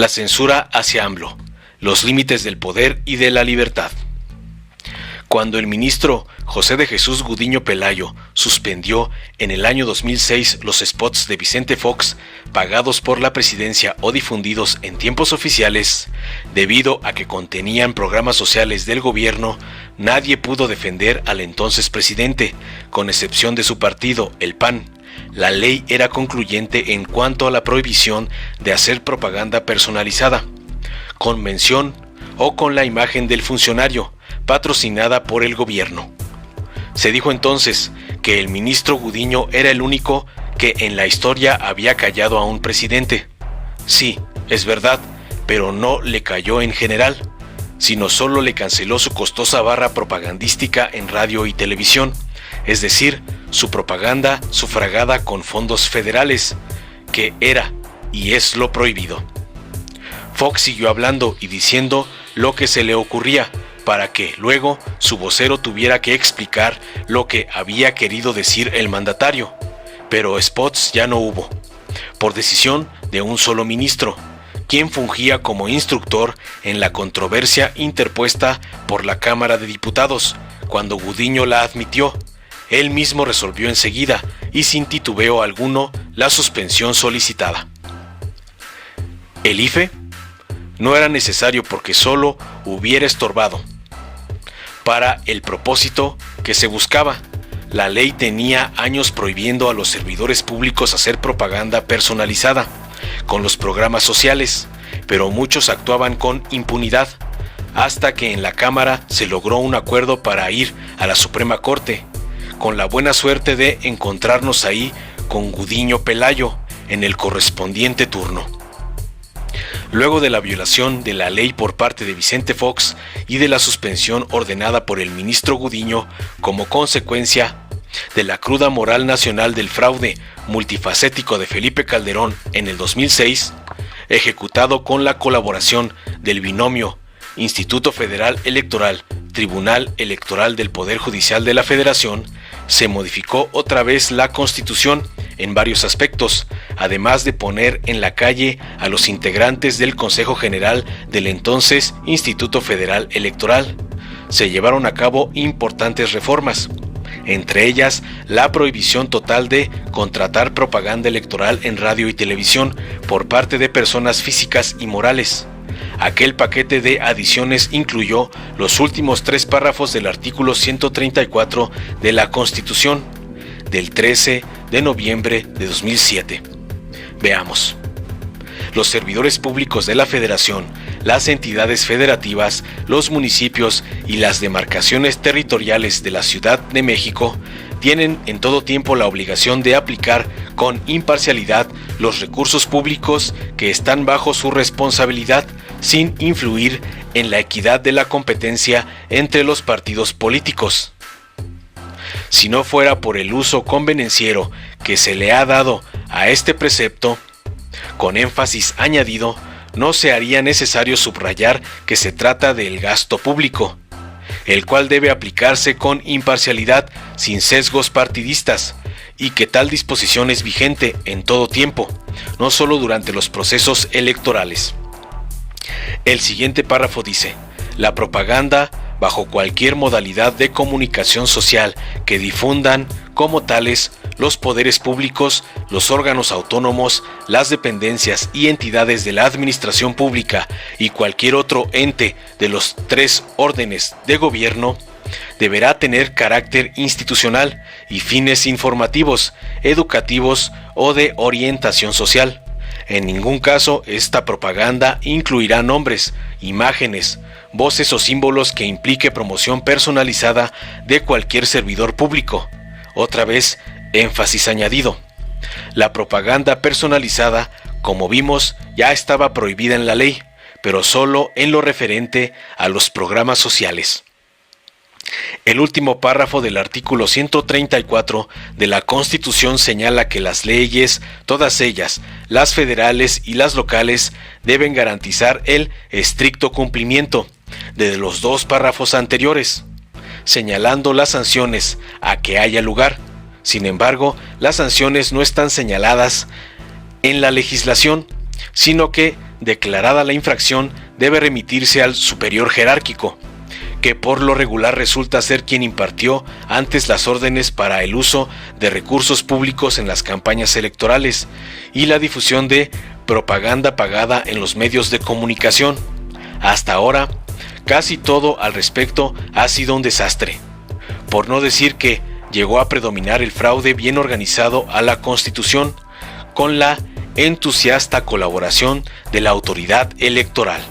La censura hacia AMLO, los límites del poder y de la libertad. Cuando el ministro José de Jesús Gudiño Pelayo suspendió en el año 2006 los spots de Vicente Fox pagados por la presidencia o difundidos en tiempos oficiales, debido a que contenían programas sociales del gobierno, nadie pudo defender al entonces presidente, con excepción de su partido, el PAN. La ley era concluyente en cuanto a la prohibición de hacer propaganda personalizada, con mención o con la imagen del funcionario, patrocinada por el gobierno. Se dijo entonces que el ministro Gudiño era el único que en la historia había callado a un presidente. Sí, es verdad, pero no le cayó en general, sino solo le canceló su costosa barra propagandística en radio y televisión, es decir, su propaganda sufragada con fondos federales, que era y es lo prohibido. Fox siguió hablando y diciendo lo que se le ocurría, para que luego su vocero tuviera que explicar lo que había querido decir el mandatario, pero spots ya no hubo, por decisión de un solo ministro, quien fungía como instructor en la controversia interpuesta por la Cámara de Diputados. Cuando Gudiño la admitió, él mismo resolvió enseguida y sin titubeo alguno la suspensión solicitada. El IFE no era necesario porque solo hubiera estorbado. Para el propósito que se buscaba, la ley tenía años prohibiendo a los servidores públicos hacer propaganda personalizada con los programas sociales, pero muchos actuaban con impunidad, hasta que en la Cámara se logró un acuerdo para ir a la Suprema Corte, con la buena suerte de encontrarnos ahí con Gudiño Pelayo en el correspondiente turno. Luego de la violación de la ley por parte de Vicente Fox y de la suspensión ordenada por el ministro Gudiño como consecuencia de la cruda moral nacional del fraude multifacético de Felipe Calderón en el 2006, ejecutado con la colaboración del binomio Instituto Federal Electoral, Tribunal Electoral del Poder Judicial de la Federación, se modificó otra vez la Constitución en varios aspectos, además de poner en la calle a los integrantes del Consejo General del entonces Instituto Federal Electoral. Se llevaron a cabo importantes reformas, entre ellas la prohibición total de contratar propaganda electoral en radio y televisión por parte de personas físicas y morales. Aquel paquete de adiciones incluyó los últimos 3 párrafos del artículo 134 de la Constitución, del 13 de noviembre de 2007. Veamos. Los servidores públicos de la Federación, las entidades federativas, los municipios y las demarcaciones territoriales de la Ciudad de México tienen en todo tiempo la obligación de aplicar con imparcialidad los recursos públicos que están bajo su responsabilidad, sin influir en la equidad de la competencia entre los partidos políticos. Si no fuera por el uso convenenciero que se le ha dado a este precepto, con énfasis añadido, no se haría necesario subrayar que se trata del gasto público, el cual debe aplicarse con imparcialidad, sin sesgos partidistas, y que tal disposición es vigente en todo tiempo, no solo durante los procesos electorales. El siguiente párrafo dice: la propaganda, bajo cualquier modalidad de comunicación social que difundan como tales los poderes públicos, los órganos autónomos, las dependencias y entidades de la administración pública y cualquier otro ente de los 3 órdenes de gobierno, deberá tener carácter institucional y fines informativos, educativos o de orientación social. En ningún caso esta propaganda incluirá nombres, imágenes, voces o símbolos que implique promoción personalizada de cualquier servidor público. Otra vez, énfasis añadido. La propaganda personalizada, como vimos, ya estaba prohibida en la ley, pero solo en lo referente a los programas sociales. El último párrafo del artículo 134 de la Constitución señala que las leyes, todas ellas, las federales y las locales, deben garantizar el estricto cumplimiento de los 2 párrafos anteriores, señalando las sanciones a que haya lugar. Sin embargo, las sanciones no están señaladas en la legislación, sino que declarada la infracción, debe remitirse al superior jerárquico, que por lo regular resulta ser quien impartió antes las órdenes para el uso de recursos públicos en las campañas electorales y la difusión de propaganda pagada en los medios de comunicación. Hasta ahora, casi todo al respecto ha sido un desastre, por no decir que llegó a predominar el fraude bien organizado a la Constitución, con la entusiasta colaboración de la autoridad electoral.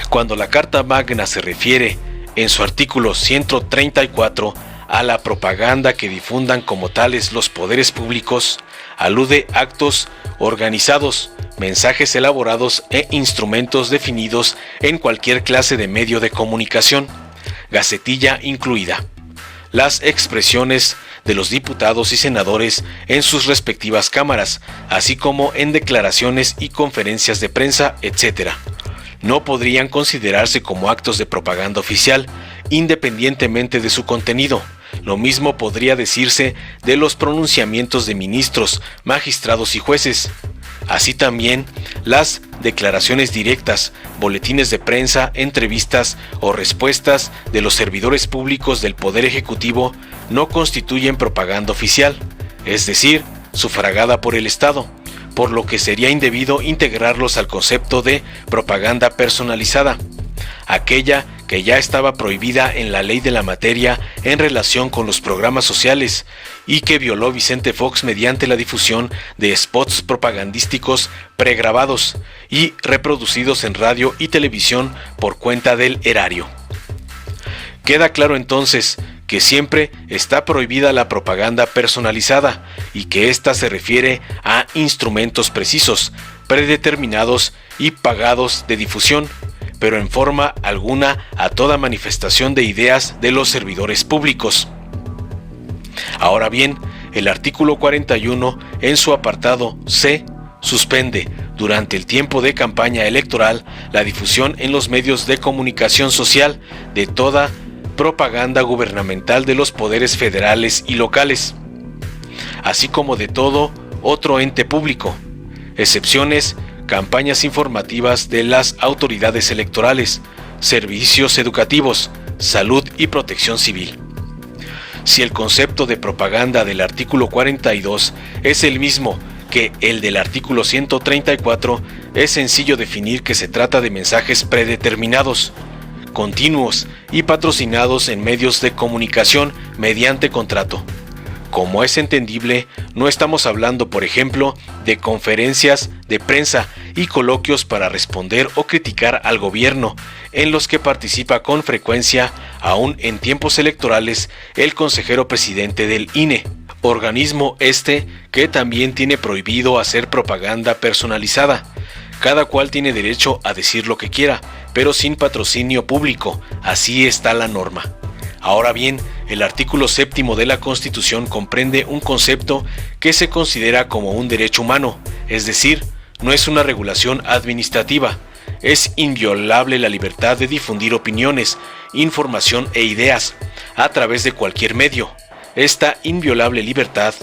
Cuando la Carta Magna se refiere en su artículo 134 a la propaganda que difundan como tales los poderes públicos, alude actos organizados, mensajes elaborados e instrumentos definidos en cualquier clase de medio de comunicación, gacetilla incluida. Las expresiones de los diputados y senadores en sus respectivas cámaras, así como en declaraciones y conferencias de prensa, etc., no podrían considerarse como actos de propaganda oficial, independientemente de su contenido. Lo mismo podría decirse de los pronunciamientos de ministros, magistrados y jueces. Así también, las declaraciones directas, boletines de prensa, entrevistas o respuestas de los servidores públicos del Poder Ejecutivo no constituyen propaganda oficial, es decir, sufragada por el Estado, por lo que sería indebido integrarlos al concepto de propaganda personalizada, aquella que ya estaba prohibida en la ley de la materia en relación con los programas sociales y que violó Vicente Fox mediante la difusión de spots propagandísticos pregrabados y reproducidos en radio y televisión por cuenta del erario. Queda claro entonces que siempre está prohibida la propaganda personalizada y que ésta se refiere a instrumentos precisos, predeterminados y pagados de difusión, pero en forma alguna a toda manifestación de ideas de los servidores públicos. Ahora bien, el artículo 41 en su apartado C suspende durante el tiempo de campaña electoral la difusión en los medios de comunicación social de toda propaganda gubernamental de los poderes federales y locales, así como de todo otro ente público, excepciones, campañas informativas de las autoridades electorales, servicios educativos, salud y protección civil. Si el concepto de propaganda del artículo 42 es el mismo que el del artículo 134, es sencillo definir que se trata de mensajes predeterminados, continuos y patrocinados en medios de comunicación mediante contrato. Como es entendible, no estamos hablando, por ejemplo, de conferencias de prensa y coloquios para responder o criticar al gobierno, en los que participa con frecuencia, aún en tiempos electorales, el consejero presidente del INE, organismo que también tiene prohibido hacer propaganda personalizada. Cada cual tiene derecho a decir lo que quiera, pero sin patrocinio público, así está la norma. Ahora bien, el artículo 7 de la Constitución comprende un concepto que se considera como un derecho humano, es decir, no es una regulación administrativa. Es inviolable la libertad de difundir opiniones, información e ideas a través de cualquier medio. Esta inviolable libertad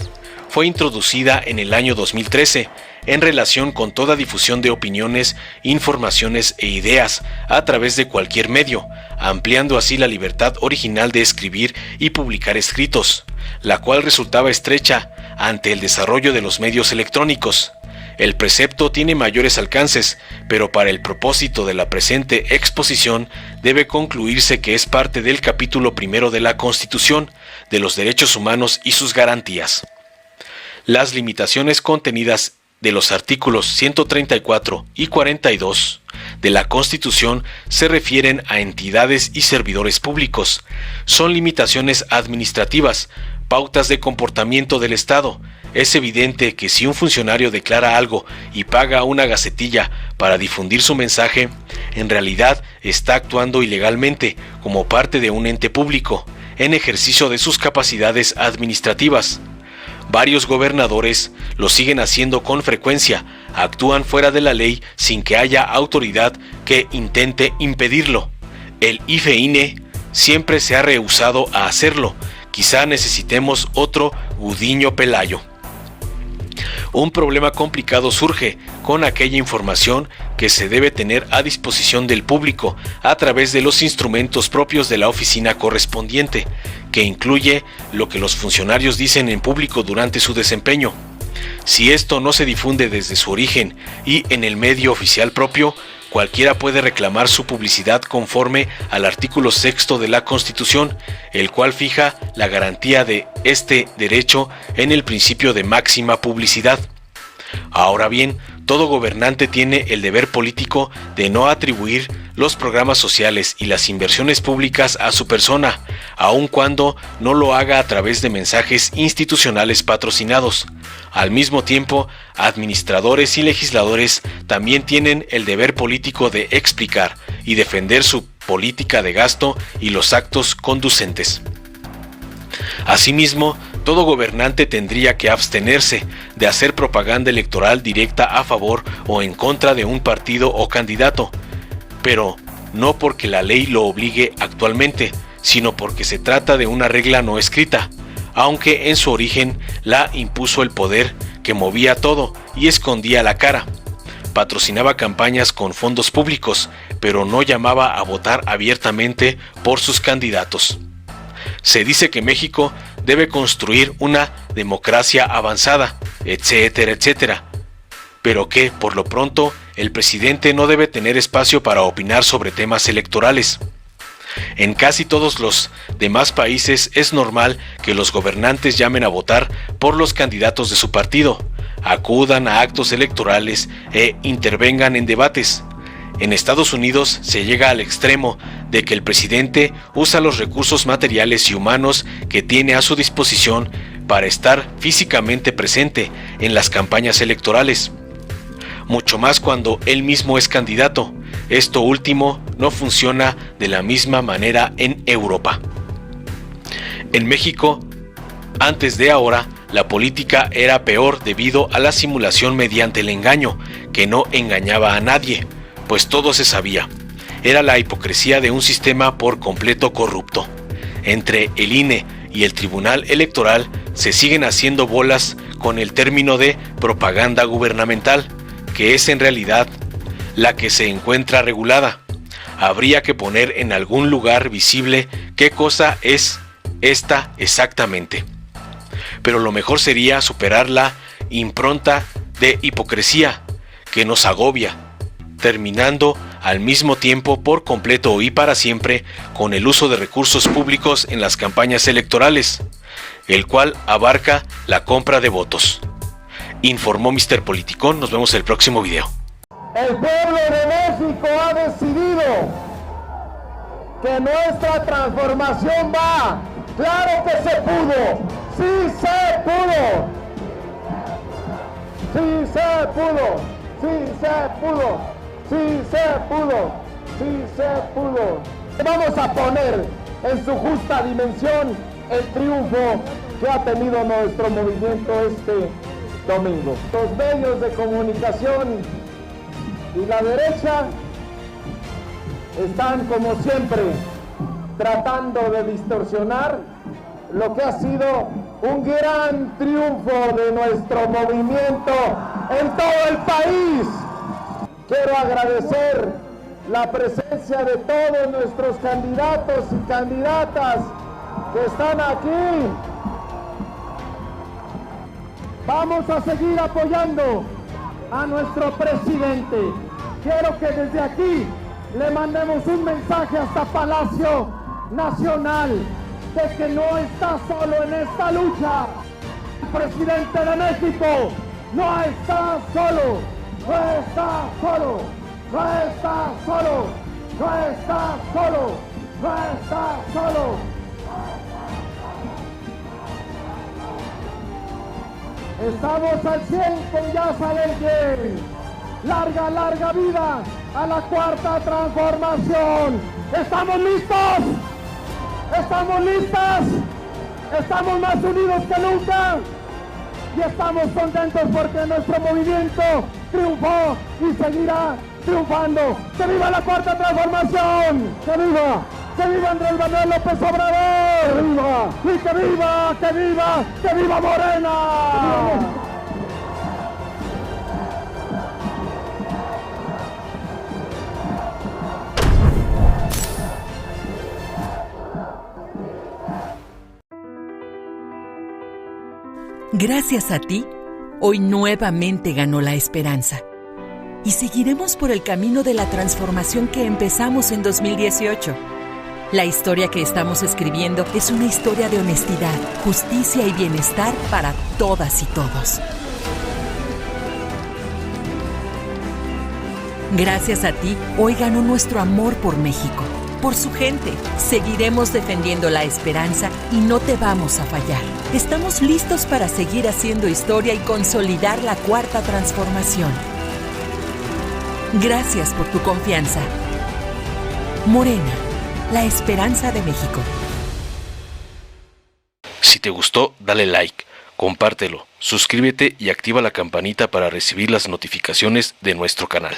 fue introducida en el año 2013 en relación con toda difusión de opiniones, informaciones e ideas a través de cualquier medio, ampliando así la libertad original de escribir y publicar escritos, la cual resultaba estrecha ante el desarrollo de los medios electrónicos. El precepto tiene mayores alcances, pero para el propósito de la presente exposición debe concluirse que es parte del capítulo 1 de la Constitución, de los derechos humanos y sus garantías. Las limitaciones contenidas de los artículos 134 y 42 de la Constitución se refieren a entidades y servidores públicos. Son limitaciones administrativas, pautas de comportamiento del Estado. Es evidente que si un funcionario declara algo y paga una gacetilla para difundir su mensaje, en realidad está actuando ilegalmente como parte de un ente público, en ejercicio de sus capacidades administrativas. Varios gobernadores lo siguen haciendo con frecuencia, actúan fuera de la ley sin que haya autoridad que intente impedirlo. El IFE-INE siempre se ha rehusado a hacerlo. Quizá necesitemos otro Gudiño Pelayo. Un problema complicado surge con aquella información que se debe tener a disposición del público a través de los instrumentos propios de la oficina correspondiente, que incluye lo que los funcionarios dicen en público durante su desempeño. Si esto no se difunde desde su origen y en el medio oficial propio, cualquiera puede reclamar su publicidad conforme al artículo 6 de la Constitución, el cual fija la garantía de este derecho en el principio de máxima publicidad. Ahora bien, todo gobernante tiene el deber político de no atribuir los programas sociales y las inversiones públicas a su persona, aun cuando no lo haga a través de mensajes institucionales patrocinados. Al mismo tiempo, administradores y legisladores también tienen el deber político de explicar y defender su política de gasto y los actos conducentes. Asimismo, todo gobernante tendría que abstenerse de hacer propaganda electoral directa a favor o en contra de un partido o candidato, pero no porque la ley lo obligue actualmente, sino porque se trata de una regla no escrita, aunque en su origen la impuso el poder que movía todo y escondía la cara. Patrocinaba campañas con fondos públicos, pero no llamaba a votar abiertamente por sus candidatos. Se dice que México debe construir una democracia avanzada, etcétera, etcétera, pero que, por lo pronto, el presidente no debe tener espacio para opinar sobre temas electorales. En casi todos los demás países es normal que los gobernantes llamen a votar por los candidatos de su partido, acudan a actos electorales e intervengan en debates. En Estados Unidos se llega al extremo de que el presidente usa los recursos materiales y humanos que tiene a su disposición para estar físicamente presente en las campañas electorales. Mucho más cuando él mismo es candidato. Esto último no funciona de la misma manera en Europa. En México, antes de ahora, la política era peor debido a la simulación mediante el engaño, que no engañaba a nadie, pues todo se sabía. Era la hipocresía de un sistema por completo corrupto. Entre el INE y el Tribunal Electoral se siguen haciendo bolas con el término de propaganda gubernamental, que es en realidad la que se encuentra regulada. Habría que poner en algún lugar visible qué cosa es esta exactamente. Pero lo mejor sería superar la impronta de hipocresía que nos agobia, terminando al mismo tiempo por completo y para siempre con el uso de recursos públicos en las campañas electorales, el cual abarca la compra de votos. Informó Mr. Politicón. Nos vemos en el próximo video. El pueblo de México ha decidido que nuestra transformación va. ¡Claro que se pudo! ¡Sí se pudo! ¡Sí se pudo! ¡Sí se pudo! ¡Sí se pudo! ¡Sí se pudo! Vamos a poner en su justa dimensión el triunfo que ha tenido nuestro movimiento este domingo. Los medios de comunicación y la derecha están, como siempre, tratando de distorsionar lo que ha sido un gran triunfo de nuestro movimiento en todo el país. Quiero agradecer la presencia de todos nuestros candidatos y candidatas que están aquí. Vamos a seguir apoyando a nuestro presidente. Quiero que desde aquí le mandemos un mensaje hasta Palacio Nacional de que no está solo en esta lucha. El presidente de México no está solo, no está solo, no está solo, no está solo, no está solo. Estamos al 100 con Ya Sale el Bien. Larga, larga vida a la Cuarta Transformación. ¿Estamos listos? ¿Estamos listas? ¿Estamos más unidos que nunca? Y estamos contentos porque nuestro movimiento triunfó y seguirá triunfando. ¡Que viva la Cuarta Transformación! ¡Que viva! ¡Que viva Andrés Manuel López Obrador! ¡Que viva! ¡Y que viva! ¡Que viva! ¡Que viva Morena! Gracias a ti, hoy nuevamente ganó la esperanza. Y seguiremos por el camino de la transformación que empezamos en 2018. La historia que estamos escribiendo es una historia de honestidad, justicia y bienestar para todas y todos. Gracias a ti, hoy ganó nuestro amor por México, por su gente. Seguiremos defendiendo la esperanza y no te vamos a fallar. Estamos listos para seguir haciendo historia y consolidar la cuarta transformación. Gracias por tu confianza. Morena, la esperanza de México. Si te gustó, dale like, compártelo, suscríbete y activa la campanita para recibir las notificaciones de nuestro canal.